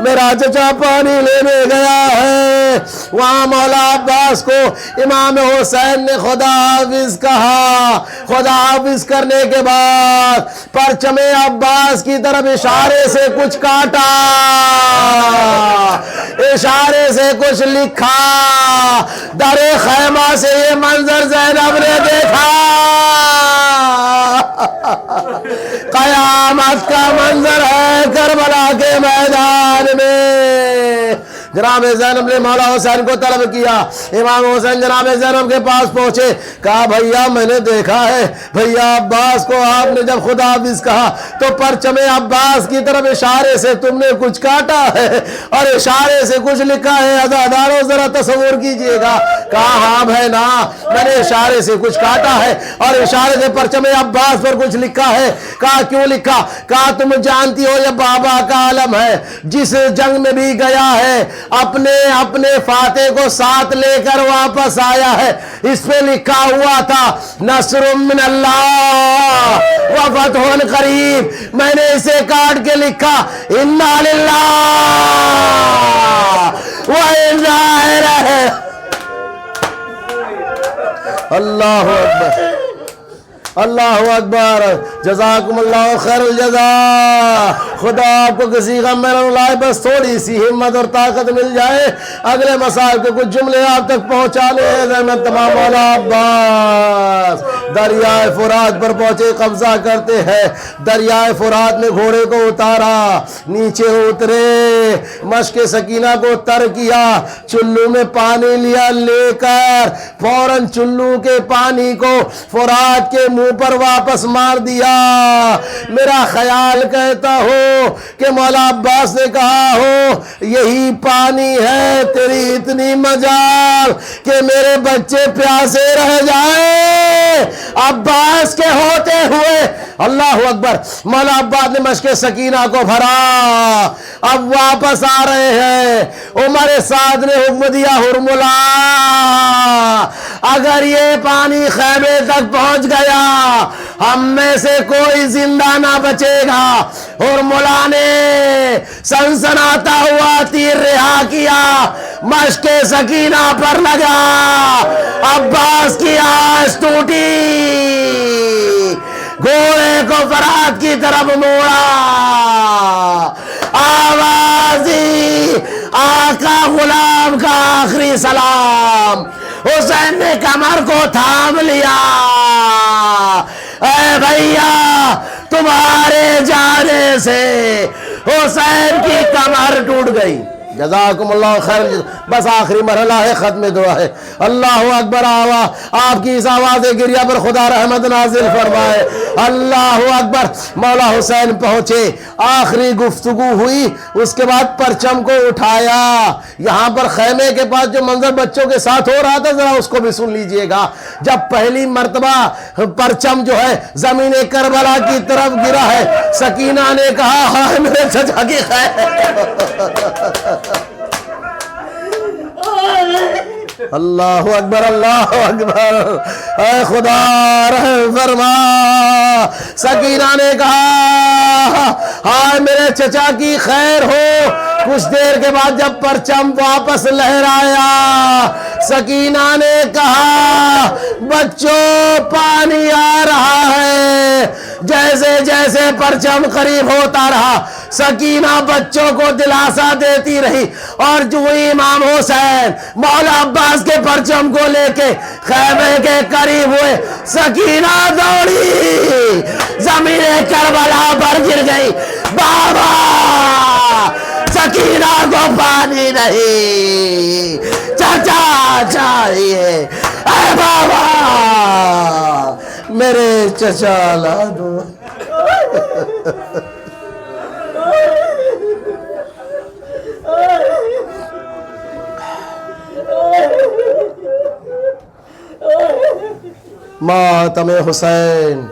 میرا چچا پانی لینے گیا ہے. وہاں مولا عباس کو امام حسین نے خدا حافظ کہا. خدا حافظ کرنے کے بعد پرچم عباس کی طرف اشارے سے کچھ کاٹا، اشارے سے کچھ لکھا. در خیمہ سے یہ منظر زینب نے دیکھا. قیامت کا منظر ہے کربلا کے میدان میں. جناب زینب نے مولا حسین کو طلب کیا. امام حسین جناب زینب کے پاس پہنچے، کہا بھیا میں نے دیکھا ہے بھیا عباس کو آپ نے جب خدا حافظ کہا تو پرچم عباس کی طرف اشارے سے تم نے کچھ کاٹا ہے اور اشارے سے کچھ لکھا ہے. عزادارو ذرا تصور کیجئے گا. کہا ہاں بہنا میں نے اشارے سے کچھ کاٹا ہے اور اشارے سے پرچم عباس پر کچھ لکھا ہے. کہا کیوں لکھا؟ کہا تم جانتی ہو یہ بابا کا علم ہے، جس جنگ میں بھی گیا ہے اپنے فاتح کو ساتھ لے کر واپس آیا ہے. اس پہ لکھا ہوا تھا نصر من اللہ و فتح قریب. میں نے اسے کاٹ کے لکھا انا للہ و انا الیہ. اللہ اکبر اللہ اکبر. جزاکم اللہ خیر الجزا. خدا آپ کو کسی غم میں نہ لائے، بس تھوڑی سی ہمت اور طاقت مل جائے اگلے مسائل کے کچھ جملے آپ تک پہنچانے ہیں. تمام مولا عباس دریائے فرات پر پہنچے، قبضہ کرتے ہیں. دریائے فرات میں گھوڑے کو اتارا، نیچے اترے، مشق سکینہ کو تر کیا، چلو میں پانی لیا، لے کر فوراً چلو کے پانی کو فرات کے منہ پر واپس مار دیا. میرا خیال کہتا ہو کہ مولا عباس نے کہا ہو یہی پانی ہے تیری اتنی مجال کہ میرے بچے پیاسے رہ جائیں. عباس کے ہوتے ہوئے اللہ اکبر مولا عباس نے مشق سکینہ کو بھرا. اب واپس آ رہے ہیں. عمر سعد نے حکم دیا ہرملا اگر یہ پانی خیمے تک پہنچ گیا ہم میں سے کوئی زندہ نہ بچے گا. ہرملا نے سنسناتا ہوا تیر رہا کیا، مشق سکینہ پر لگا. عباس کی آس ٹوٹی، گھوڑے کو فرات کی طرف موڑا. آوازی آقا غلام کا آخری سلام. حسین نے کمر کو تھام لیا. اے بھیا تمہارے جانے سے حسین کی کمر ٹوٹ گئی. جزاکم اللہ خیر. بس آخری مرحلہ ہے، ختم دعا ہے. اللہ اکبر. آپ کی اس آواز گریہ پر خدا رحمت نازل فرمائے. اللہ اکبر. مولا حسین پہنچے، آخری گفتگو ہوئی، اس کے بعد پرچم کو اٹھایا. یہاں پر خیمے کے پاس جو منظر بچوں کے ساتھ ہو رہا تھا ذرا اس کو بھی سن لیجئے گا. جب پہلی مرتبہ پرچم جو ہے زمین کربلا کی طرف گرا ہے، سکینہ نے کہا ہائے میرے چچا کی خیر. اللہ اکبر اللہ اکبر. اے خدا رحم فرما. سکینہ نے کہا ہائے میرے چچا کی خیر ہو. کچھ دیر کے بعد جب پرچم واپس لہرایا سکینہ نے کہا بچوں پانی آ رہا ہے. جیسے جیسے پرچم قریب ہوتا رہا سکینہ بچوں کو دلاسا دیتی رہی اور جو امام حسین مولا عباس کے پرچم کو لے کے خیمے کے قریب ہوئے سکینہ دوڑی زمین کربلا پر گر گئی. بابا سکینہ کو پانی نہیں چچا چاہیے، اے بابا میرے چچا لا دو۔ ماتم حسین